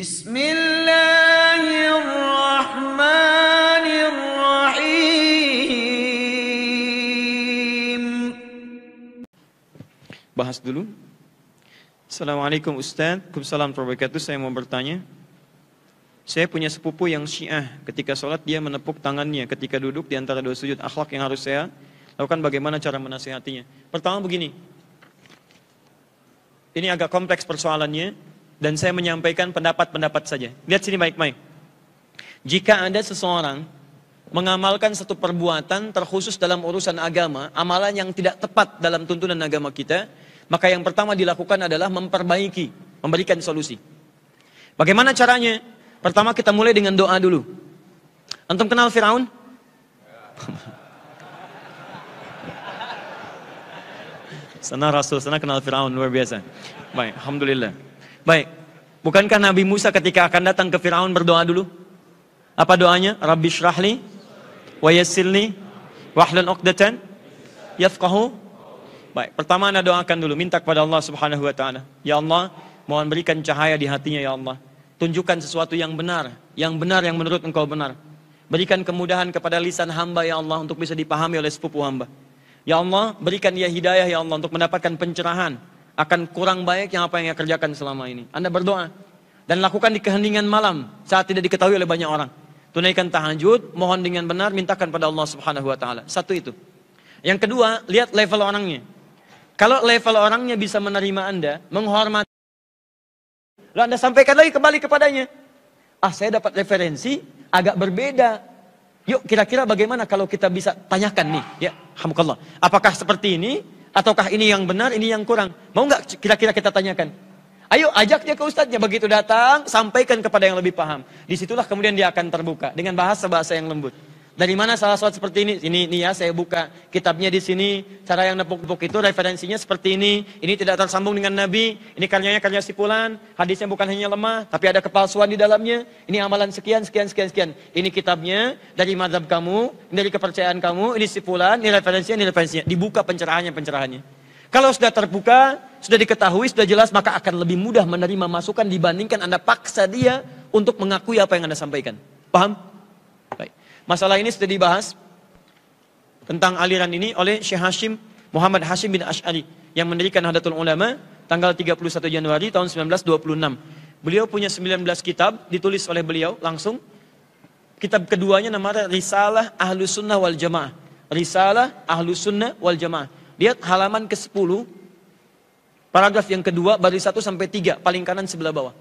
Bismillahirrahmanirrahim. Bahas dulu. Assalamualaikum Ustaz. Waalaikumsalam warahmatullahi wabarakatuh. Saya mau bertanya. Saya punya sepupu yang Syiah. Ketika sholat dia menepuk tangannya ketika duduk di antara dua sujud. Akhlak yang harus saya lakukan, bagaimana cara menasihatinya? Pertama begini. Ini agak kompleks persoalannya dan saya menyampaikan pendapat-pendapat saja. Lihat sini baik-baik. Jika ada seseorang mengamalkan satu perbuatan terkhusus dalam urusan agama, amalan yang tidak tepat dalam tuntunan agama kita, maka yang pertama dilakukan adalah memperbaiki, memberikan solusi. Bagaimana caranya? Pertama kita mulai dengan doa dulu. Antum kenal Firaun? Sana Rasul, sana kenal Firaun, luar biasa. Baik, alhamdulillah. Baik, bukankah Nabi Musa ketika akan datang ke Firaun berdoa dulu? Apa doanya? Rabbi syrahli wa yassirli wahlul 'uqdatan yafqahu. Baik, pertama Anda doakan dulu, minta kepada Allah Subhanahu wa taala. Ya Allah, mohon berikan cahaya di hatinya ya Allah. Tunjukkan sesuatu yang benar yang menurut Engkau benar. Berikan kemudahan kepada lisan hamba ya Allah untuk bisa dipahami oleh sepupu hamba. Ya Allah, berikan dia hidayah ya Allah untuk mendapatkan pencerahan akan kurang baik yang apa yang ia kerjakan selama ini. Anda berdoa dan lakukan di keheningan malam saat tidak diketahui oleh banyak orang. Tunaikan tahajud, mohon dengan benar, mintakan pada Allah Subhanahu wa taala. Satu itu. Yang kedua, lihat level orangnya. Kalau level orangnya bisa menerima Anda, menghormati, lalu Anda sampaikan lagi kembali kepadanya. Saya dapat referensi agak berbeda. Yuk kira-kira bagaimana kalau kita bisa tanyakan nih, ya, alhamdulillah. Apakah seperti ini, ataukah ini yang benar, ini yang kurang? Mau nggak kira-kira kita tanyakan? Ayo ajak dia ke ustadznya, begitu datang, sampaikan kepada yang lebih paham. Disitulah kemudian dia akan terbuka dengan bahasa-bahasa yang lembut. Dari mana salah sholat seperti ini? Ini ya, saya buka kitabnya di sini. Cara yang nepuk-nepuk itu referensinya seperti ini. Ini tidak tersambung dengan Nabi. Ini karyanya karya si fulan. Hadisnya bukan hanya lemah, tapi ada kepalsuan di dalamnya. Ini amalan sekian. Ini kitabnya dari mazhab kamu, dari kepercayaan kamu. Ini si fulan, ini referensinya. Dibuka pencerahannya. Kalau sudah terbuka, sudah diketahui, sudah jelas, maka akan lebih mudah menerima masukan dibandingkan Anda paksa dia untuk mengakui apa yang Anda sampaikan. Paham? Baik. Masalah ini sudah dibahas tentang aliran ini oleh Syekh Hashim Muhammad Hashim bin Ash'ari yang mendirikan Nahdlatul Ulama tanggal 31 Januari tahun 1926. Beliau punya 19 kitab ditulis oleh beliau langsung. Kitab keduanya namanya Risalah Ahlus Sunnah wal Jamaah. Risalah Ahlus Sunnah wal Jamaah. Lihat halaman ke-10, paragraf yang kedua, baris 1 sampai 3, paling kanan sebelah bawah.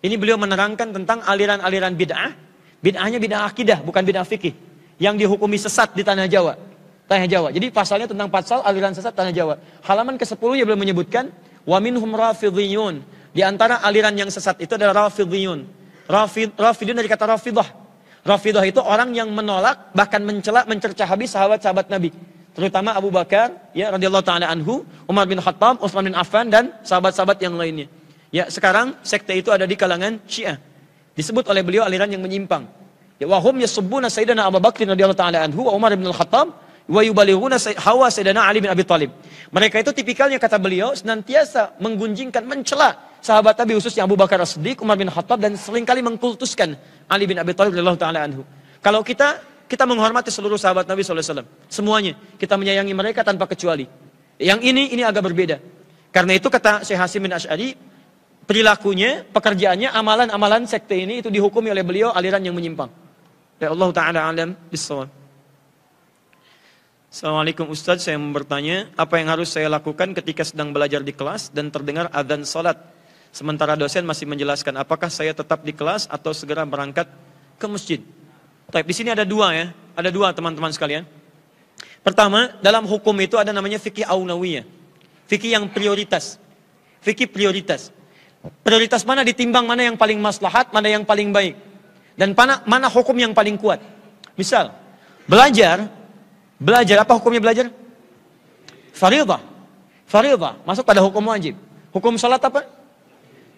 Ini beliau menerangkan tentang aliran-aliran bid'ah. Bid'ahnya bid'ah akidah, bukan bid'ah fikih. Yang dihukumi sesat di tanah Jawa. Jadi pasalnya tentang pasal aliran sesat tanah Jawa. Halaman ke-10 ya beliau menyebutkan, wa minhum rafidhiyun. Di antara aliran yang sesat itu adalah rafidhiyun. Rafidhiyun dari kata rafidah. Rafidah itu orang yang menolak, bahkan mencela, mencerca habis sahabat-sahabat Nabi. Terutama Abu Bakar, ya radhiyallahu taala anhu, Umar bin Khattab, Utsman bin Affan dan sahabat-sahabat yang lainnya. Ya, sekarang sekte itu ada di kalangan Syiah. Disebut oleh beliau aliran yang menyimpang. Ya, wa hum yasubbuna sayyidina Abu Bakr radhiyallahu taala anhu wa Umar bin Khattab wa yubalighuna hawa sayyidina Ali bin Abi Thalib. Mereka itu tipikalnya kata beliau senantiasa menggunjingkan, mencela sahabat Nabi khususnya Abu Bakar As-Siddiq, Umar bin Khattab dan seringkali mengkultuskan Ali bin Abi Thalib radhiyallahu taala anhu. Kalau kita menghormati seluruh sahabat Nabi SAW. Semuanya. Kita menyayangi mereka tanpa kecuali. Yang ini agak berbeda. Karena itu kata Syekh Hashim bin Ash'ari, perilakunya, pekerjaannya, amalan-amalan sekte ini itu dihukumi oleh beliau aliran yang menyimpang. Ya Allah Ta'ala alam bisawab. Assalamualaikum Ustaz, saya mau bertanya, apa yang harus saya lakukan ketika sedang belajar di kelas dan terdengar adzan salat? Sementara dosen masih menjelaskan, apakah saya tetap di kelas atau segera berangkat ke masjid? Baik, di sini ada dua ya. Ada dua teman-teman sekalian. Pertama, dalam hukum itu ada namanya fikih aulawiyah. Fikih yang prioritas. Fikih prioritas. Prioritas mana ditimbang mana yang paling maslahat, mana yang paling baik. Dan mana hukum yang paling kuat. Misal, belajar apa hukumnya belajar? Faridah. Masuk pada hukum wajib. Hukum salat apa?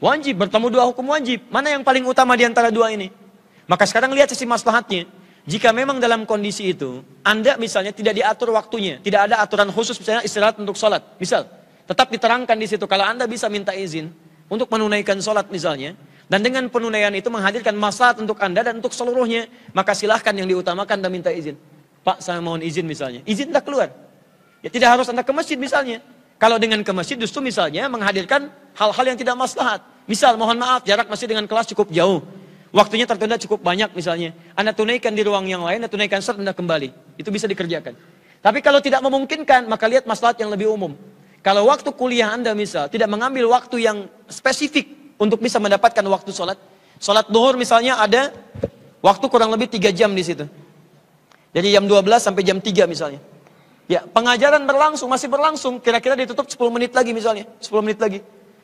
Wajib, bertemu dua hukum wajib. Mana yang paling utama di antara dua ini? Maka sekarang lihat sisi maslahatnya. Jika memang dalam kondisi itu, Anda misalnya tidak diatur waktunya, tidak ada aturan khusus misalnya istirahat untuk sholat. Misal, tetap diterangkan di situ, kalau Anda bisa minta izin untuk menunaikan sholat misalnya, Dan dengan penunaian itu menghadirkan maslahat untuk Anda dan untuk seluruhnya. Maka silahkan yang diutamakan Anda minta izin. Pak, saya mohon izin misalnya. Izin tak keluar. Ya tidak harus Anda ke masjid misalnya. Kalau dengan ke masjid justru misalnya menghadirkan hal-hal yang tidak maslahat. Misal, mohon maaf, jarak masjid dengan kelas cukup jauh. Waktunya tertunda cukup banyak misalnya. Anda tunaikan di ruang yang lain, Anda tunaikan Anda kembali. Itu bisa dikerjakan. Tapi kalau tidak memungkinkan, maka lihat maslahat yang lebih umum. Kalau waktu kuliah Anda misal, tidak mengambil waktu yang spesifik untuk bisa mendapatkan waktu sholat. Sholat duhur misalnya ada waktu kurang lebih 3 jam di situ. Dari jam 12 sampai jam 3 misalnya. Ya, pengajaran berlangsung, masih berlangsung. Kira-kira ditutup 10 menit lagi misalnya. 10 menit lagi.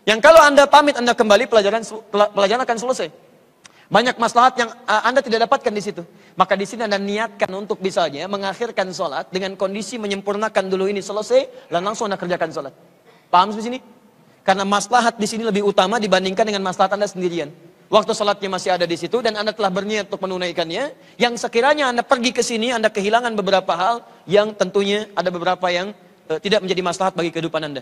Yang kalau Anda pamit, Anda kembali, pelajaran akan selesai. Banyak maslahat yang Anda tidak dapatkan di situ. Maka di sini Anda niatkan untuk misalnya mengakhirkan sholat dengan kondisi menyempurnakan dulu ini selesai, dan langsung Anda kerjakan sholat. Paham di sini? Karena maslahat di sini lebih utama dibandingkan dengan maslahat Anda sendirian. Waktu sholatnya masih ada di situ dan Anda telah berniat untuk menunaikannya. Yang sekiranya Anda pergi ke sini, Anda kehilangan beberapa hal yang tentunya ada beberapa yang tidak menjadi maslahat bagi kehidupan Anda.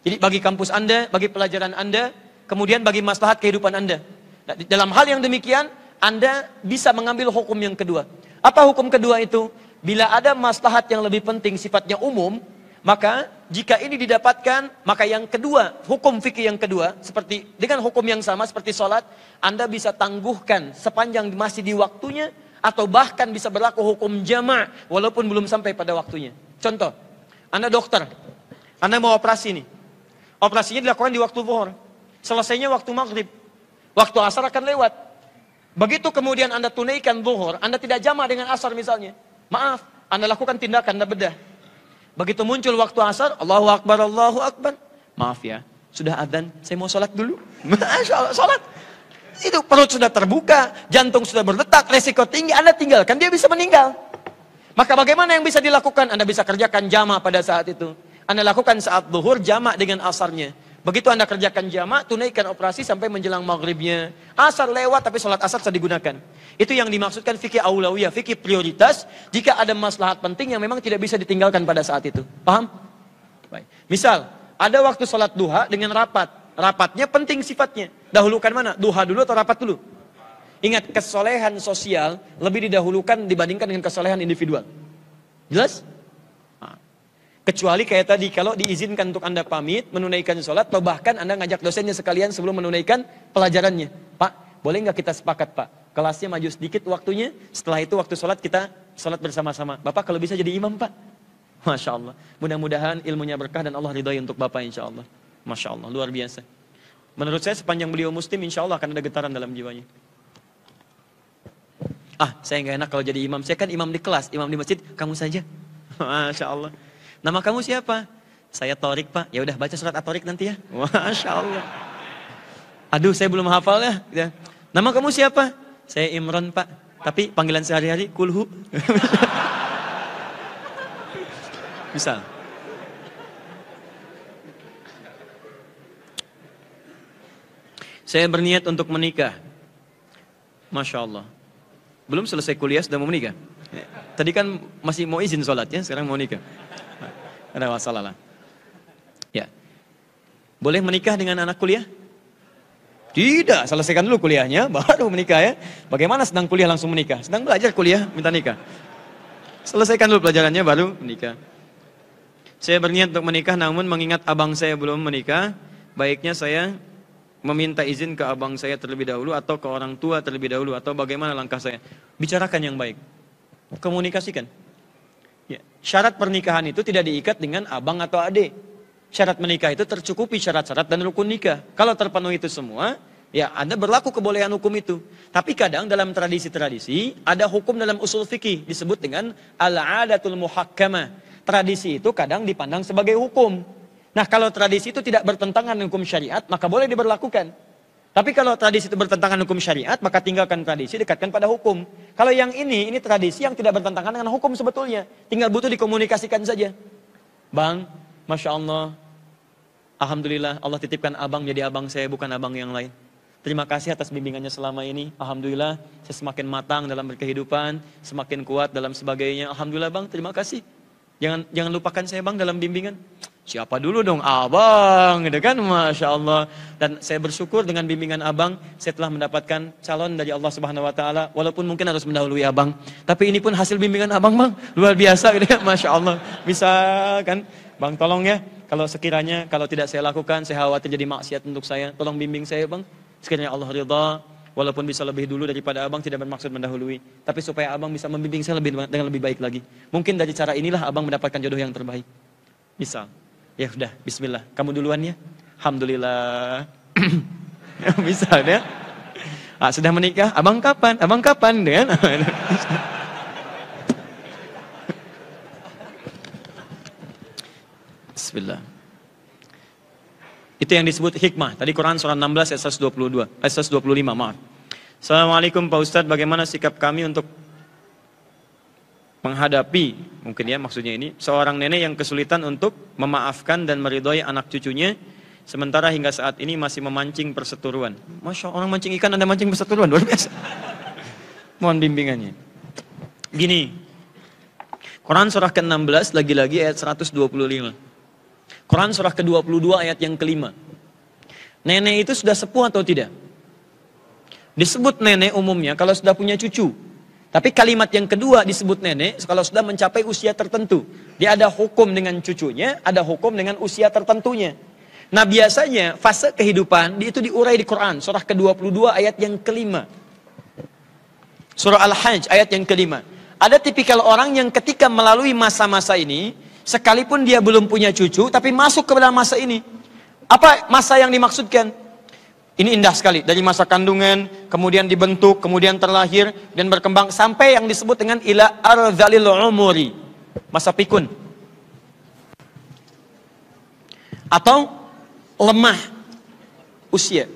Jadi bagi kampus Anda, bagi pelajaran Anda, kemudian bagi maslahat kehidupan Anda. Nah, dalam hal yang demikian, Anda bisa mengambil hukum yang kedua. Apa hukum kedua itu? Bila ada maslahat yang lebih penting sifatnya umum, maka jika ini didapatkan, maka yang kedua, hukum fikih yang kedua, seperti dengan hukum yang sama seperti sholat, Anda bisa tangguhkan sepanjang masih di waktunya, atau bahkan bisa berlaku hukum jama' walaupun belum sampai pada waktunya. Contoh, Anda dokter, Anda mau operasi nih. Operasinya dilakukan di waktu zuhur, selesainya waktu maghrib, waktu asar akan lewat. Begitu kemudian Anda tunaikan zuhur, Anda tidak jama' dengan asar misalnya. Maaf, Anda lakukan tindakan, Anda bedah. Begitu muncul waktu asar, Allahu Akbar, Allahu Akbar. Maaf ya, sudah adzan, saya mau sholat dulu. Masya Allah, sholat. Itu perut sudah terbuka, jantung sudah berdetak, resiko tinggi, Anda tinggalkan, dia bisa meninggal. Maka bagaimana yang bisa dilakukan? Anda bisa kerjakan jama' pada saat itu. Anda lakukan saat zuhur, jama' dengan asarnya. Begitu Anda kerjakan jama', tunaikan operasi sampai menjelang maghribnya. Asar lewat, tapi sholat asar bisa digunakan. Itu yang dimaksudkan fikih aulawiyah, fikih prioritas. Jika ada maslahat penting yang memang tidak bisa ditinggalkan pada saat itu. Paham? Baik. Misal, ada waktu sholat duha dengan rapat. Rapatnya penting sifatnya. Dahulukan mana? Duha dulu atau rapat dulu? Ingat, kesolehan sosial lebih didahulukan dibandingkan dengan kesolehan individual. Jelas? Kecuali kayak tadi, kalau diizinkan untuk Anda pamit, menunaikan sholat, atau bahkan Anda ngajak dosennya sekalian sebelum menunaikan pelajarannya. Pak, boleh nggak kita sepakat Pak? Kelasnya maju sedikit waktunya, setelah itu waktu sholat kita sholat bersama-sama. Bapak kalau bisa jadi imam Pak. Masya Allah. Mudah-mudahan ilmunya berkah dan Allah ridhai untuk Bapak insya Allah. Masya Allah, luar biasa. Menurut saya sepanjang beliau muslim, insya Allah akan ada getaran dalam jiwanya. Saya nggak enak kalau jadi imam. Saya kan imam di kelas, imam di masjid, kamu saja. Masya Allah. Nama kamu siapa? Saya Torik Pak. Ya udah baca surat At-Torik nanti ya. Masya Allah. Aduh saya belum hafal ya. Nama kamu siapa? Saya Imran Pak. Tapi panggilan sehari-hari Kulhu. Misal. Saya berniat untuk menikah. Masya Allah. Belum selesai kuliah sudah mau menikah. Tadi kan masih mau izin sholat ya, sekarang mau nikah. Ada masalah lah. Ya. Boleh menikah dengan anak kuliah? Tidak, selesaikan dulu kuliahnya, baru menikah ya. Bagaimana sedang kuliah langsung menikah? Sedang belajar kuliah, minta nikah. Selesaikan dulu pelajarannya, baru menikah. Saya berniat untuk menikah, namun mengingat abang saya belum menikah, baiknya saya meminta izin ke abang saya terlebih dahulu, atau ke orang tua terlebih dahulu, atau bagaimana langkah saya? Bicarakan yang baik. Komunikasikan. Ya. Syarat pernikahan itu tidak diikat dengan abang atau adik. Syarat menikah itu tercukupi syarat-syarat dan rukun nikah. Kalau terpenuhi itu semua, ya Anda berlaku kebolehan hukum itu. Tapi kadang dalam tradisi-tradisi, ada hukum dalam usul fikih disebut dengan al-adatul muhakkamah. Tradisi itu kadang dipandang sebagai hukum. Nah kalau tradisi itu tidak bertentangan dengan hukum syariat, maka boleh diberlakukan. Tapi kalau tradisi itu bertentangan hukum syariat, maka tinggalkan tradisi, dekatkan pada hukum. Kalau yang ini tradisi yang tidak bertentangan dengan hukum sebetulnya. Tinggal butuh dikomunikasikan saja. Bang, Masya Allah, Alhamdulillah Allah titipkan abang jadi abang saya, bukan abang yang lain. Terima kasih atas bimbingannya selama ini. Alhamdulillah saya semakin matang dalam berkehidupan, semakin kuat dalam sebagainya. Alhamdulillah bang, terima kasih. Jangan lupakan saya bang dalam bimbingan. Siapa dulu dong? Abang, gitu kan? Masya Allah. Dan saya bersyukur dengan bimbingan abang, saya telah mendapatkan calon dari Allah Subhanahu Wa Taala. Walaupun mungkin harus mendahului abang, tapi ini pun hasil bimbingan abang, bang, luar biasa, gitu kan? Masya Allah. Bisa kan? Bang, tolong ya. Kalau sekiranya, kalau tidak saya lakukan, saya khawatir jadi maksiat untuk saya. Tolong bimbing saya, bang. Sekiranya Allah ridha, walaupun bisa lebih dulu daripada abang, tidak bermaksud mendahului. Tapi supaya abang bisa membimbing saya dengan lebih baik lagi. Mungkin dari cara inilah abang mendapatkan jodoh yang terbaik. Misal. Ya udah, bismillah. Kamu duluan ya. Alhamdulillah. Bisa ya. Sudah menikah? Abang kapan? Abang kapan? Kan? Bismillah. Itu yang disebut hikmah. Tadi Quran surah 16 ayat 122, ayat 125, maaf. Assalamualaikum Pak Ustadz, bagaimana sikap kami untuk menghadapi, mungkin ya maksudnya ini, seorang nenek yang kesulitan untuk memaafkan dan meridhoi anak cucunya, sementara hingga saat ini masih memancing perseteruan. Masya Allah, orang mancing ikan, Anda mancing perseteruan, luar biasa. Mohon bimbingannya. Gini, Quran surah ke-16, lagi-lagi ayat 125. Quran surah ke-22 ayat yang kelima. Nenek itu sudah sepuh atau tidak? Disebut nenek umumnya kalau sudah punya cucu. Tapi kalimat yang kedua disebut nenek kalau sudah mencapai usia tertentu. Dia ada hukum dengan cucunya, ada hukum dengan usia tertentunya. Nah biasanya fase kehidupan itu diurai di Quran. Surah ke-22 ayat yang kelima. Surah Al-Hajj ayat yang kelima. Ada tipikal orang yang ketika melalui masa-masa ini, sekalipun dia belum punya cucu, tapi masuk ke dalam masa ini. Apa masa yang dimaksudkan? Ini indah sekali, dari masa kandungan, kemudian dibentuk, kemudian terlahir, dan berkembang, sampai yang disebut dengan ila ardhalil umuri, masa pikun. Atau lemah usia.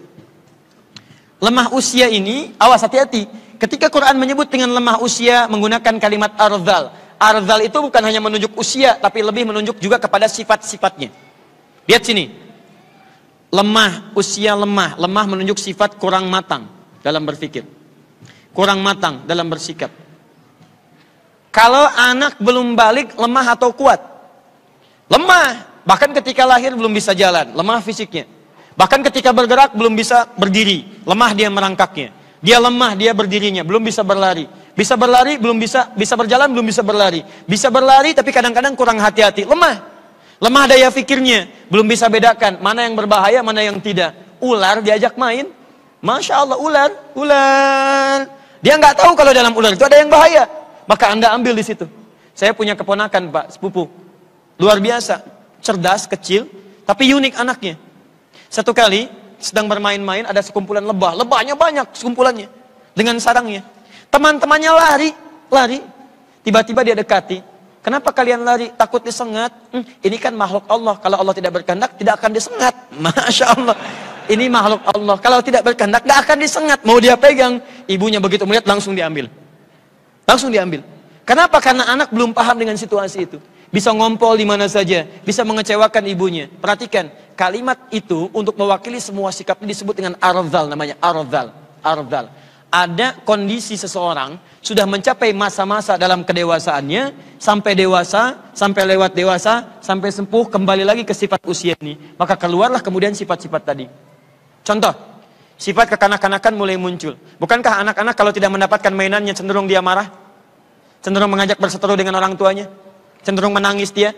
Lemah usia ini, awas hati-hati, ketika Quran menyebut dengan lemah usia, menggunakan kalimat ardhal. Ardhal itu bukan hanya menunjuk usia, tapi lebih menunjuk juga kepada sifat-sifatnya. Lihat sini. Lemah, usia lemah. Lemah menunjuk sifat kurang matang dalam berpikir. Kurang matang dalam bersikap. Kalau anak belum balik, lemah atau kuat? Lemah. Bahkan ketika lahir belum bisa jalan. Lemah fisiknya. Bahkan ketika bergerak belum bisa berdiri. Lemah dia merangkaknya. Dia lemah dia berdirinya. Belum bisa berlari. Bisa berlari belum bisa. Bisa berjalan belum bisa berlari. Bisa berlari tapi kadang-kadang kurang hati-hati. Lemah. Lemah daya fikirnya, belum bisa bedakan mana yang berbahaya, mana yang tidak. Ular diajak main, Masya Allah, ular. Dia nggak tahu kalau dalam ular itu ada yang bahaya. Maka Anda ambil di situ. Saya punya keponakan Pak, sepupu. Luar biasa, cerdas, kecil, tapi unik anaknya. Satu kali, sedang bermain-main, ada sekumpulan lebah. Lebahnya banyak, sekumpulannya. Dengan sarangnya. Teman-temannya lari. Tiba-tiba dia dekati. Kenapa kalian lari? Takut disengat? Ini kan makhluk Allah. Kalau Allah tidak berkehendak, tidak akan disengat. Masya Allah. Ini makhluk Allah. Kalau tidak berkehendak, tidak akan disengat. Mau dia pegang. Ibunya begitu melihat, langsung diambil. Langsung diambil. Kenapa? Karena anak belum paham dengan situasi itu. Bisa ngompol di mana saja. Bisa mengecewakan ibunya. Perhatikan. Kalimat itu untuk mewakili semua sikap ini disebut dengan ardhal. Namanya ardhal. Ada kondisi seseorang sudah mencapai masa-masa dalam kedewasaannya, sampai dewasa, sampai lewat dewasa, sampai sempuh, kembali lagi ke sifat usia ini. Maka keluarlah kemudian sifat-sifat tadi. Contoh, sifat kekanak-kanakan mulai muncul. Bukankah anak-anak kalau tidak mendapatkan mainannya cenderung dia marah? Cenderung mengajak berseteru dengan orang tuanya? Cenderung menangis dia?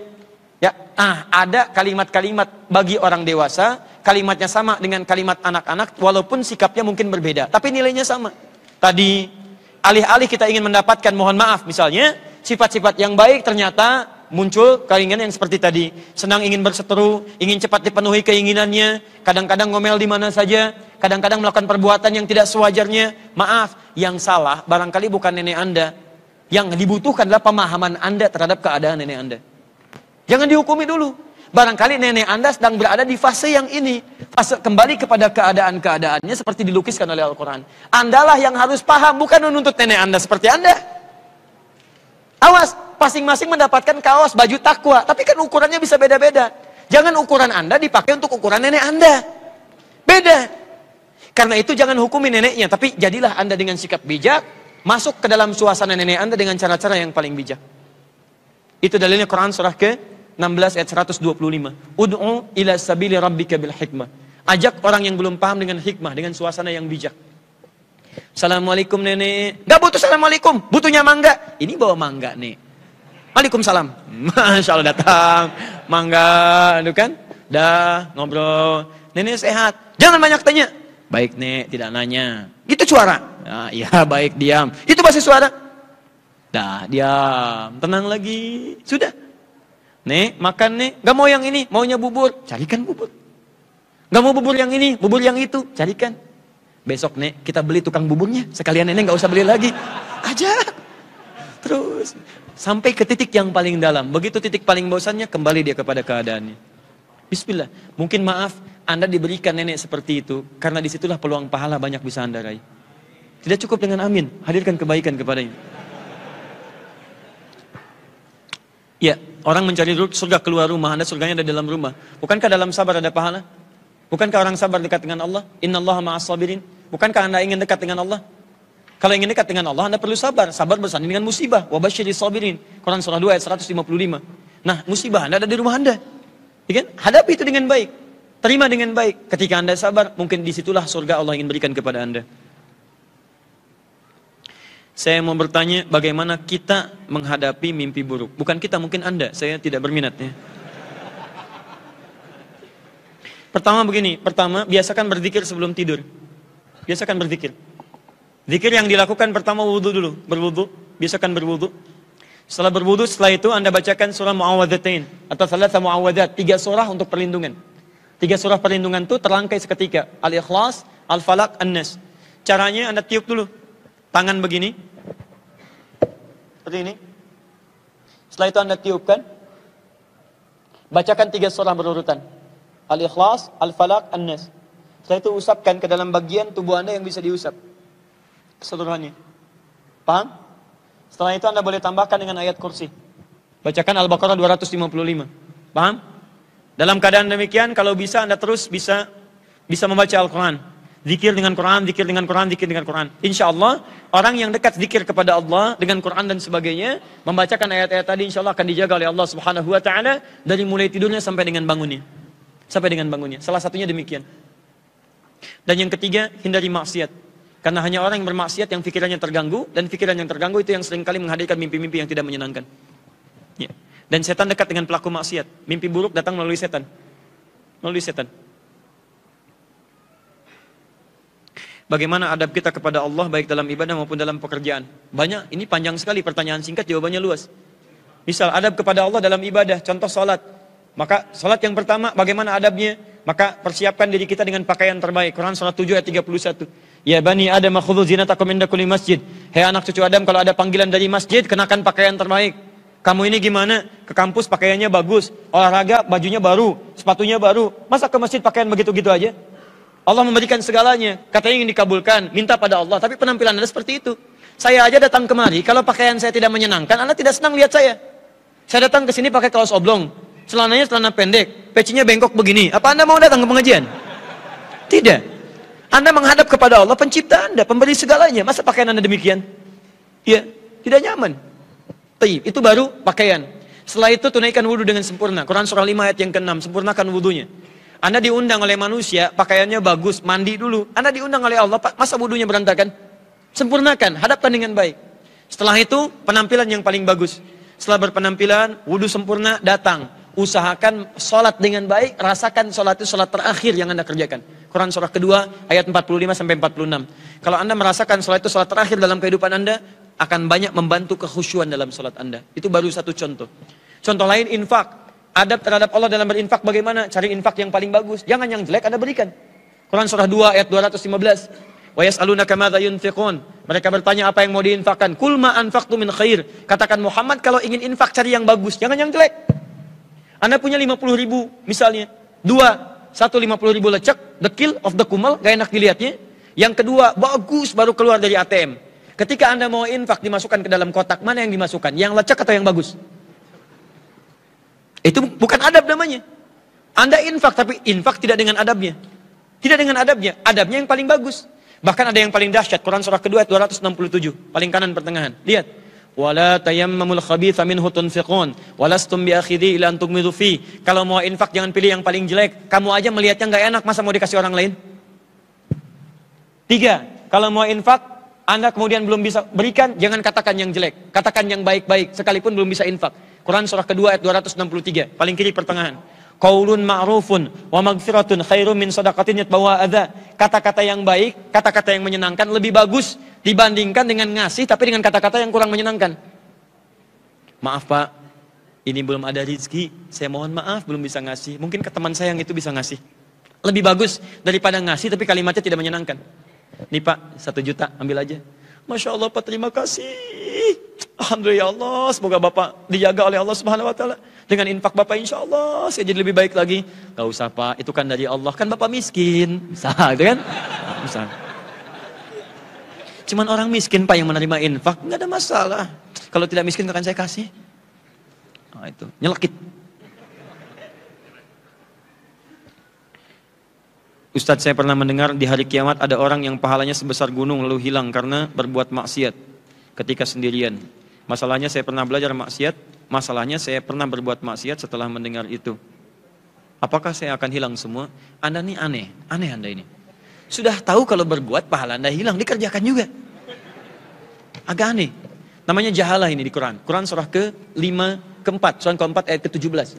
Ya, ada kalimat-kalimat bagi orang dewasa, kalimatnya sama dengan kalimat anak-anak, walaupun sikapnya mungkin berbeda, tapi nilainya sama. Tadi, alih-alih kita ingin mendapatkan, mohon maaf, misalnya, sifat-sifat yang baik, ternyata muncul keinginan yang seperti tadi. Senang ingin berseteru, ingin cepat dipenuhi keinginannya, kadang-kadang ngomel di mana saja, kadang-kadang melakukan perbuatan yang tidak sewajarnya. Maaf, yang salah barangkali bukan nenek Anda. Yang dibutuhkan adalah pemahaman Anda terhadap keadaan nenek Anda. Jangan dihukumi dulu. Barangkali nenek Anda sedang berada di fase yang ini. Fase kembali kepada keadaan-keadaannya seperti dilukiskan oleh Al-Quran. Andalah yang harus paham, bukan menuntut nenek Anda seperti Anda. Awas, masing-masing mendapatkan kaos, baju takwa. Tapi kan ukurannya bisa beda-beda. Jangan ukuran Anda dipakai untuk ukuran nenek Anda. Beda. Karena itu jangan hukumi neneknya. Tapi jadilah Anda dengan sikap bijak. Masuk ke dalam suasana nenek Anda dengan cara-cara yang paling bijak. Itu dalilnya Quran surah ke 16 ayat 125. Ud'u ila sabili rabbika bil hikmah. Ajak orang yang belum paham dengan hikmah, dengan suasana yang bijak. Assalamualaikum nenek. Gak butuh assalamualaikum, butuhnya mangga. Ini bawa mangga nih. Waalaikumsalam. Masya Allah datang. Mangga, itu kan. Dah, ngobrol. Nenek sehat. Jangan banyak tanya. Baik nek, tidak nanya. Itu suara. Nah, iya baik, diam. Itu bahasa suara. Dah, diam. Tenang lagi. Sudah. Nek, makan nek. Gak mau yang ini, maunya bubur. Carikan bubur. Gak mau bubur yang ini, bubur yang itu. Carikan. Besok nek, kita beli tukang buburnya. Sekalian nenek gak usah beli lagi. Ajak. Terus. Sampai ke titik yang paling dalam. Begitu titik paling bosannya, kembali dia kepada keadaannya. Bismillah. Mungkin maaf, Anda diberikan nenek seperti itu. Karena disitulah peluang pahala banyak bisa Anda raih. Tidak cukup dengan amin. Hadirkan kebaikan kepadanya. Ya, orang mencari surga keluar rumah, Anda surganya ada dalam rumah. Bukankah dalam sabar ada pahala? Bukankah orang sabar dekat dengan Allah? Innallaha ma'as sabirin. Bukankah Anda ingin dekat dengan Allah? Kalau ingin dekat dengan Allah, Anda perlu sabar. Sabar bersanding dengan musibah. Wa basyiris sabirin. Quran surah 2 ayat 155. Nah, musibah Anda ada di rumah Anda. Ya kan? Hadapi itu dengan baik. Terima dengan baik. Ketika Anda sabar, mungkin disitulah surga Allah ingin berikan kepada Anda. Saya mau bertanya, bagaimana kita menghadapi mimpi buruk? Bukan kita, mungkin Anda. Saya tidak berminat ya. Pertama begini. Pertama, biasakan berzikir sebelum tidur. Biasakan berzikir. Zikir yang dilakukan pertama wudu dulu. Berwudu. Biasakan berwudu. Setelah berwudu, setelah itu Anda bacakan surah Mu'awwadzatain. Atau Thalatha Mu'awwadzat. 3 surah untuk perlindungan. 3 surah perlindungan itu terlangkai seketika. Al-Ikhlas, Al-Falaq, An-Nas. Caranya Anda tiup dulu. Tangan begini. Seperti ini. Setelah itu Anda tiupkan. Bacakan 3 surah berurutan. Al-Ikhlas, Al-Falaq, An-Nas. Setelah itu usapkan ke dalam bagian tubuh Anda yang bisa diusap. Keseluruhannya. Paham? Setelah itu Anda boleh tambahkan dengan ayat kursi. Bacakan Al-Baqarah 255. Paham? Dalam keadaan demikian, kalau bisa Anda terus bisa membaca Al-Quran. Zikir dengan Quran, zikir dengan Quran, zikir dengan Quran. Insya Allah, orang yang dekat zikir kepada Allah dengan Quran dan sebagainya, membacakan ayat-ayat tadi insya Allah akan dijaga oleh Allah Subhanahu Wa Taala dari mulai tidurnya sampai dengan bangunnya. Sampai dengan bangunnya. Salah satunya demikian. Dan yang ketiga, hindari maksiat. Karena hanya orang yang bermaksiat yang pikirannya terganggu, dan pikiran yang terganggu itu yang seringkali menghadirkan mimpi-mimpi yang tidak menyenangkan. Ya. Dan setan dekat dengan pelaku maksiat. Mimpi buruk datang melalui setan. Melalui setan. Bagaimana adab kita kepada Allah baik dalam ibadah maupun dalam pekerjaan? Banyak, ini panjang sekali, pertanyaan singkat, jawabannya luas. Misal adab kepada Allah dalam ibadah, contoh salat. Maka salat yang pertama, bagaimana adabnya? Maka persiapkan diri kita dengan pakaian terbaik. Quran surah 7 ayat 31. Ya bani Adam khudhu zinatakum inda kulli masjid. Hei anak cucu Adam, kalau ada panggilan dari masjid, kenakan pakaian terbaik. Kamu ini gimana? Ke kampus pakaiannya bagus, olahraga bajunya baru, sepatunya baru. Masa ke masjid pakaian begitu-gitu aja? Allah memberikan segalanya. Katanya ingin dikabulkan, minta pada Allah, tapi penampilan Anda seperti itu. Saya aja datang kemari, kalau pakaian saya tidak menyenangkan, Anda tidak senang lihat saya. Saya datang ke sini pakai kaos oblong, celananya celana pendek, pecinya bengkok begini. Apa Anda mau datang ke pengajian? Tidak. Anda menghadap kepada Allah, pencipta Anda, pemberi segalanya. Masa pakaian Anda demikian? Ya, tidak nyaman. Taib, itu baru pakaian. Setelah itu tunaikan wudu dengan sempurna. Quran surah 5 ayat yang ke-6, sempurnakan wudunya. Anda diundang oleh manusia, pakaiannya bagus, mandi dulu. Anda diundang oleh Allah, masa wudunya berantakan? Sempurnakan, hadapkan dengan baik. Setelah itu, penampilan yang paling bagus. Setelah berpenampilan, wudu sempurna, datang. Usahakan sholat dengan baik, rasakan sholat itu sholat terakhir yang Anda kerjakan. Quran surah kedua ayat 45 sampai 46. Kalau Anda merasakan sholat itu sholat terakhir dalam kehidupan Anda, akan banyak membantu kekhusyuan dalam sholat Anda. Itu baru satu contoh. Contoh lain, infak. Adab terhadap Allah dalam berinfak bagaimana? Cari infak yang paling bagus. Jangan yang jelek Anda berikan. Quran surah 2 ayat 215. Wa yas'alunaka madza yunfiqun. Mereka bertanya apa yang mau diinfakkan. Qul ma anfaqtu min khair. Katakan Muhammad, kalau ingin infak cari yang bagus, jangan yang jelek. Anda punya 50 ribu misalnya. 1 50 ribu lecek, the kill of the kumal, gak enak dilihatnya. Yang kedua, bagus baru keluar dari ATM. Ketika Anda mau infak dimasukkan ke dalam kotak, mana yang dimasukkan? Yang lecek atau yang bagus? Itu bukan adab namanya. Anda infak, tapi infak tidak dengan adabnya. Tidak dengan adabnya. Adabnya yang paling bagus. Bahkan ada yang paling dahsyat. Quran surah kedua ayat 267. Paling kanan pertengahan. Lihat. Wala tayammamul khabitha minhu tunfiqun walastum biakhidhi ila an tughmidu fi. Kalau mau infak jangan pilih yang paling jelek. Kamu aja melihatnya nggak enak, masa mau dikasih orang lain? 3, kalau mau infak Anda kemudian belum bisa berikan, jangan katakan yang jelek, katakan yang baik-baik sekalipun belum bisa infak. Quran surah kedua ayat 263, paling kiri pertengahan. Qaulun ma'rufun wa maghfiratun khairum min shadaqatin yatbawa adza. Kata-kata yang baik, kata-kata yang menyenangkan lebih bagus dibandingkan dengan ngasih tapi dengan kata-kata yang kurang menyenangkan. Maaf Pak, ini belum ada rezeki, saya mohon maaf belum bisa ngasih. Mungkin ke teman saya yang itu bisa ngasih. Lebih bagus daripada ngasih tapi kalimatnya tidak menyenangkan. Nih Pak, 1 juta ambil aja. Masya Allah Pak, terima kasih. Alhamdulillah Allah, semoga Bapak dijaga oleh Allah Subhanahu Wa Taala. Dengan infak Bapak insya Allah saya jadi lebih baik lagi. Gak usah Pak, itu kan dari Allah, kan Bapak miskin. Bisa, gitu kan? Bisa. Cuman orang miskin Pak yang menerima infak, nggak ada masalah. Kalau tidak miskin akan saya kasih. Nah, itu nyelekit. Ustadz, saya pernah mendengar di hari kiamat ada orang yang pahalanya sebesar gunung lalu hilang karena berbuat maksiat ketika sendirian. Masalahnya saya pernah belajar maksiat, masalahnya saya pernah berbuat maksiat setelah mendengar itu. Apakah saya akan hilang semua? Anda nih aneh Anda ini. Sudah tahu kalau berbuat pahala Anda hilang, dikerjakan juga. Agak aneh. Namanya jahalah ini di Quran. Quran surah ke-5, ke-4, surah ke-4 ayat ke-17.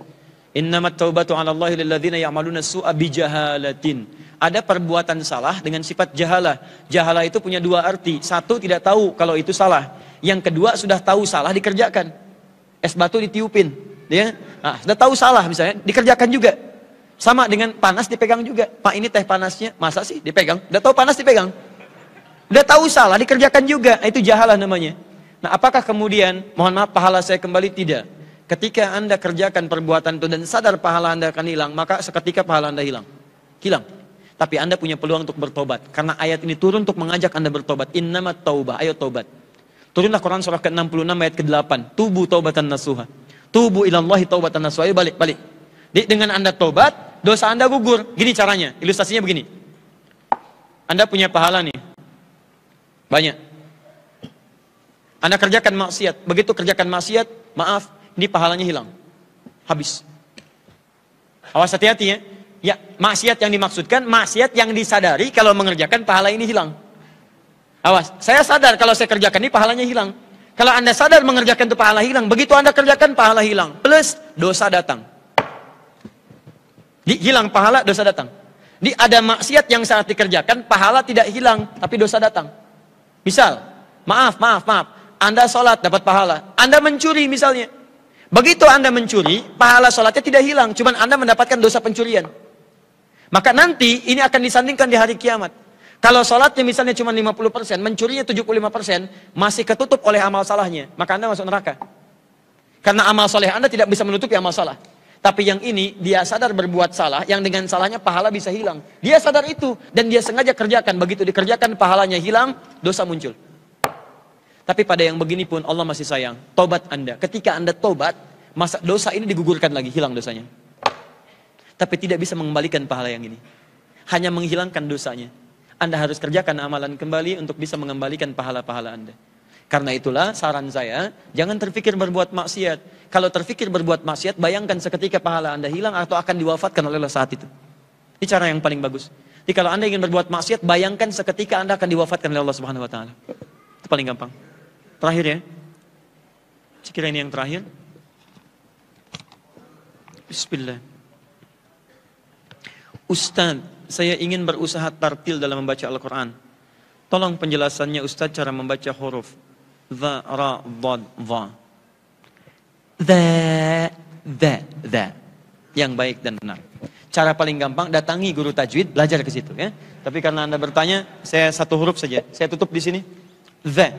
Innamat taubatu 'ala Allahi lil ladzina ya'maluna su'a bijahalatin. Ada perbuatan salah dengan sifat jahalah. Jahalah itu punya 2 arti. 1, tidak tahu kalau itu salah. Yang kedua, sudah tahu salah dikerjakan. Es batu ditiupin, ya. Nah, sudah tahu salah misalnya, dikerjakan juga. Sama dengan panas dipegang juga. Pak, ini teh panasnya, masa sih dipegang? Udah tahu panas dipegang. Udah tahu salah dikerjakan juga. Nah, itu jahalah namanya. Nah, apakah kemudian mohon maaf pahala saya kembali? Tidak. Ketika Anda kerjakan perbuatan itu dan sadar pahala Anda akan hilang, maka seketika pahala Anda hilang. Hilang. Tapi Anda punya peluang untuk bertobat. Karena ayat ini turun untuk mengajak Anda bertobat. Innamat taubah, ayo tobat. Turunlah Quran surah ke-66 ayat ke-8. Tubu taubatan nasuha. Tubu ilallahi taubatan nasuha. Ayo balik. Dengan Anda tobat, dosa Anda gugur. Gini caranya, ilustrasinya begini. Anda punya pahala nih. Banyak. Anda kerjakan maksiat. Begitu kerjakan maksiat, maaf, ini pahalanya hilang. Habis. Awas hati-hati ya. Ya, maksiat yang dimaksudkan, maksiat yang disadari kalau mengerjakan pahala ini hilang. Awas, saya sadar kalau saya kerjakan ini pahalanya hilang. Kalau Anda sadar mengerjakan itu pahala hilang, begitu Anda kerjakan pahala hilang. Plus dosa datang. Hilang pahala, dosa datang. Ada maksiat yang saat dikerjakan, pahala tidak hilang, tapi dosa datang. Misal, maaf. Anda sholat dapat pahala. Anda mencuri misalnya. Begitu Anda mencuri, pahala sholatnya tidak hilang, cuman Anda mendapatkan dosa pencurian. Maka nanti ini akan disandingkan di hari kiamat. Kalau sholatnya misalnya cuma 50%, mencurinya 75%, masih ketutup oleh amal salahnya, maka Anda masuk neraka. Karena amal soleh Anda tidak bisa menutupi amal salah. Tapi yang ini, dia sadar berbuat salah, yang dengan salahnya pahala bisa hilang. Dia sadar itu, dan dia sengaja kerjakan. Begitu dikerjakan, pahalanya hilang, dosa muncul. Tapi pada yang begini pun, Allah masih sayang. Tobat Anda. Ketika Anda tobat, masa dosa ini digugurkan lagi, hilang dosanya. Tapi tidak bisa mengembalikan pahala yang ini. Hanya menghilangkan dosanya. Anda harus kerjakan amalan kembali untuk bisa mengembalikan pahala-pahala Anda. Karena itulah saran saya, jangan terfikir berbuat maksiat. Kalau terfikir berbuat maksiat, bayangkan seketika pahala Anda hilang atau akan diwafatkan oleh Allah saat itu. Ini cara yang paling bagus. Jadi kalau Anda ingin berbuat maksiat, bayangkan seketika Anda akan diwafatkan oleh Allah Subhanahu Wa Taala. Itu paling gampang. Terakhir ya. Sekiranya ini yang terakhir. Bismillah. Ustaz, saya ingin berusaha tartil dalam membaca Al-Quran. Tolong penjelasannya Ustaz cara membaca huruf. Dha, ra, dhad, dha. Dha. Yang baik dan benar. Cara paling gampang, datangi guru tajwid, belajar ke situ ya. Tapi karena Anda bertanya, saya 1 huruf saja. Saya tutup di sini. Dha.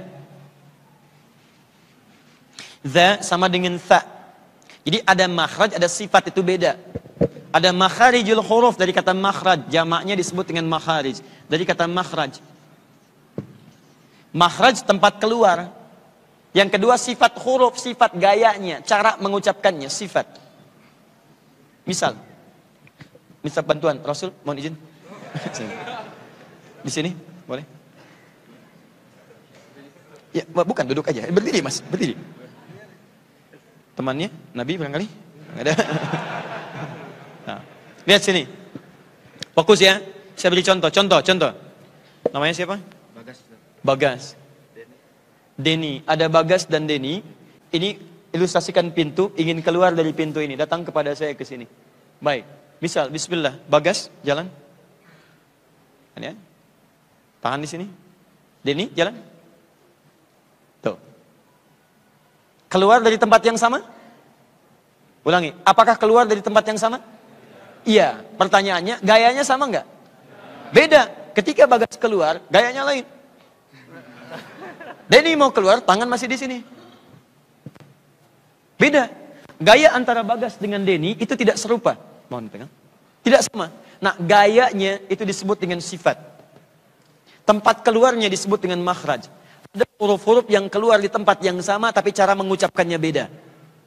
Dha sama dengan tha. Jadi ada makhraj, ada sifat, itu beda. Ada makharijul huruf dari kata makhraj, jamaknya disebut dengan makharij. Dari kata makhraj. Makhraj tempat keluar. Yang kedua sifat huruf, sifat gayanya, cara mengucapkannya, sifat. Misal bantuan, Rasul, mohon izin. Di sini, boleh? Ya, bukan duduk aja. Berdiri Mas, berdiri. Temannya Nabi barangkali? Nggak ada. Nah, lihat sini. Fokus ya. Saya beri contoh. Namanya siapa? Bagas. Denny. Ada Bagas dan Denny. Ini ilustrasikan pintu, ingin keluar dari pintu ini. Datang kepada saya ke sini. Baik. Misal, bismillah. Bagas, jalan. Ya. Tahan di sini. Denny, jalan. Tuh. Keluar dari tempat yang sama? Ulangi. Apakah keluar dari tempat yang sama? Iya. Pertanyaannya, gayanya sama enggak? Beda. Ketika Bagas keluar, gayanya lain. Denny mau keluar, tangan masih di sini. Beda. Gaya antara Bagas dengan Denny itu tidak serupa. Mohon dipegang. Tidak sama. Nah, gayanya itu disebut dengan sifat. Tempat keluarnya disebut dengan makhraj. Ada huruf-huruf yang keluar di tempat yang sama, tapi cara mengucapkannya beda.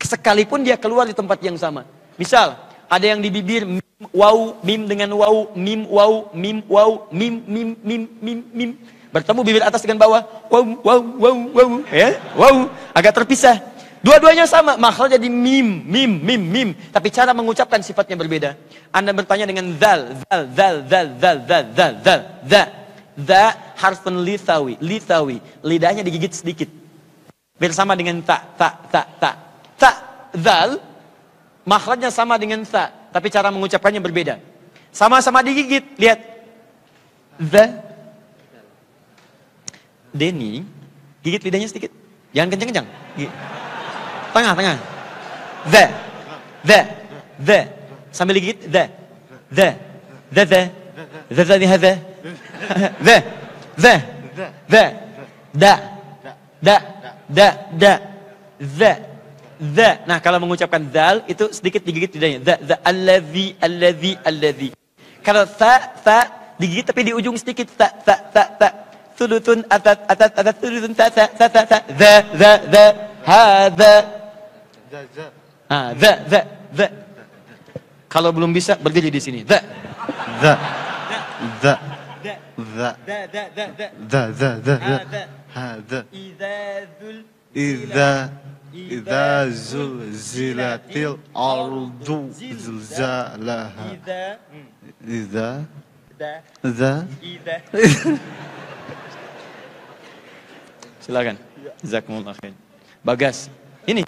Sekalipun dia keluar di tempat yang sama. Misal, ada yang di bibir, mim, waw, mim dengan waw, mim, waw, mim, waw, mim, mim, mim, mim, mim. Bertemu bibir atas dengan bawah, waw, waw, waw, waw, ya, waw, agak terpisah. Dua-duanya sama, makhraj jadi mim, mim, mim, mim. Tapi cara mengucapkan sifatnya berbeda. Anda bertanya dengan zal, zal, zal, zal, zal, zal, zal, zal, zal. Za harfun lithawi, lidahnya digigit sedikit. Bersama dengan ta. Ta, zal, makhrajnya sama dengan ta, tapi cara mengucapkannya berbeda. Sama-sama digigit, lihat. Za. Denny, gigit lidahnya sedikit. Jangan kencang-kencang. Tengah. Za. Sambil digigit, za. Za. Da. Nah, kalau mengucapkan zal itu sedikit digigit lidahnya. Za. Allazi. Kalau ta digigit tapi di ujung sedikit. Ta. Thuluthun atat thuluthun ta. Za. Hadza. Za. Kalau belum bisa berdiri di sini. Za. Hadza. Idza zulzilatil ardu zilzalaha. Idza. Silakan. Jazakumullah khair. Bagas. Ini.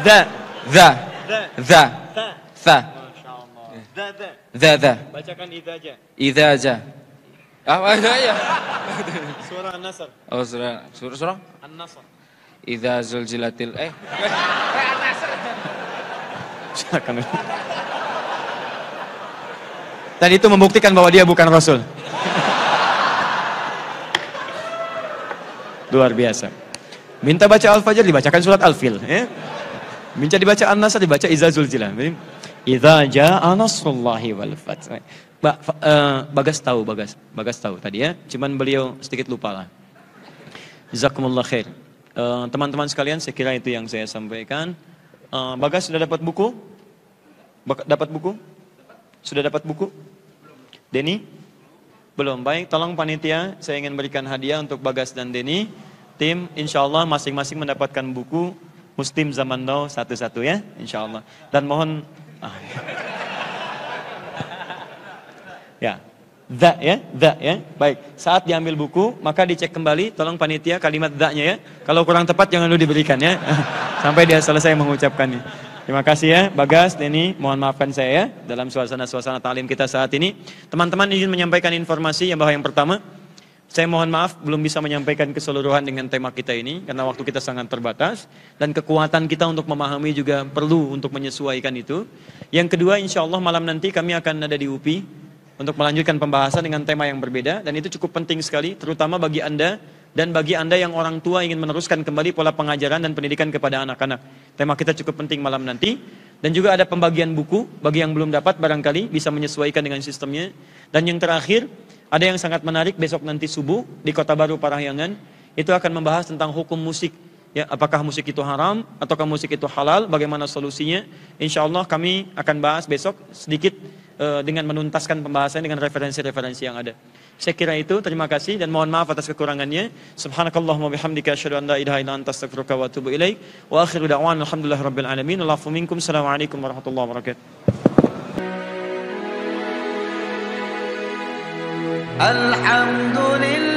Za. Bacakan idza aja. Apa ya? Surah An-Nasr. Oh, surah An-Nasr. Idza zulzilatil An-Nasr. Silakan. Tadi itu membuktikan bahwa dia bukan Rasul. Luar biasa. Minta baca Al-Fajr dibacakan surat Al-Fil, ya. Minta dibaca An-Nasr dibaca Idza Zulzilah. Idza jaa nasrullahi wal fath. Bagas tahu tadi ya. Cuman beliau sedikit lupa lah. Jazakumullah khair. Teman-teman sekalian, saya kira itu yang saya sampaikan. Bagas sudah dapat buku? Dapat buku? Sudah dapat buku? Denny? Belum. Baik, tolong panitia, saya ingin berikan hadiah untuk Bagas dan Denny. Tim, insya Allah masing-masing mendapatkan buku Muslim Zaman Now satu-satu ya, insya Allah. Dan mohon, ya, Baik, saat diambil buku, maka dicek kembali, tolong panitia kalimat da-nya ya. Kalau kurang tepat jangan dulu diberikan ya, sampai dia selesai mengucapkannya. Terima kasih ya, Bagas, Denny, mohon maafkan saya ya, dalam suasana ta'lim kita saat ini. Teman-teman ingin menyampaikan informasi yang pertama, saya mohon maaf belum bisa menyampaikan keseluruhan dengan tema kita ini, karena waktu kita sangat terbatas, dan kekuatan kita untuk memahami juga perlu untuk menyesuaikan itu. Yang kedua, insya Allah malam nanti kami akan ada di UPI, untuk melanjutkan pembahasan dengan tema yang berbeda, dan itu cukup penting sekali, terutama bagi Anda, dan bagi Anda yang orang tua ingin meneruskan kembali pola pengajaran dan pendidikan kepada anak-anak. Tema kita cukup penting malam nanti, dan juga ada pembagian buku, bagi yang belum dapat barangkali bisa menyesuaikan dengan sistemnya. Dan yang terakhir, ada yang sangat menarik besok nanti subuh di Kota Baru Parahyangan, itu akan membahas tentang hukum musik. Ya, apakah musik itu haram, ataukah musik itu halal, bagaimana solusinya. Insya Allah kami akan bahas besok sedikit dengan menuntaskan pembahasan dengan referensi-referensi yang ada. Saya kira itu, terima kasih dan mohon maaf atas kekurangannya. Subhanakallahumma bihamdika asyhadu an la ilaha illa anta astaghfiruka wa atubu ilaik. Wa akhiru da'wana alhamdulillahirabbil alamin. Allahu minkum. Assalamualaikum warahmatullahi wabarakatuh. Alhamdulillah.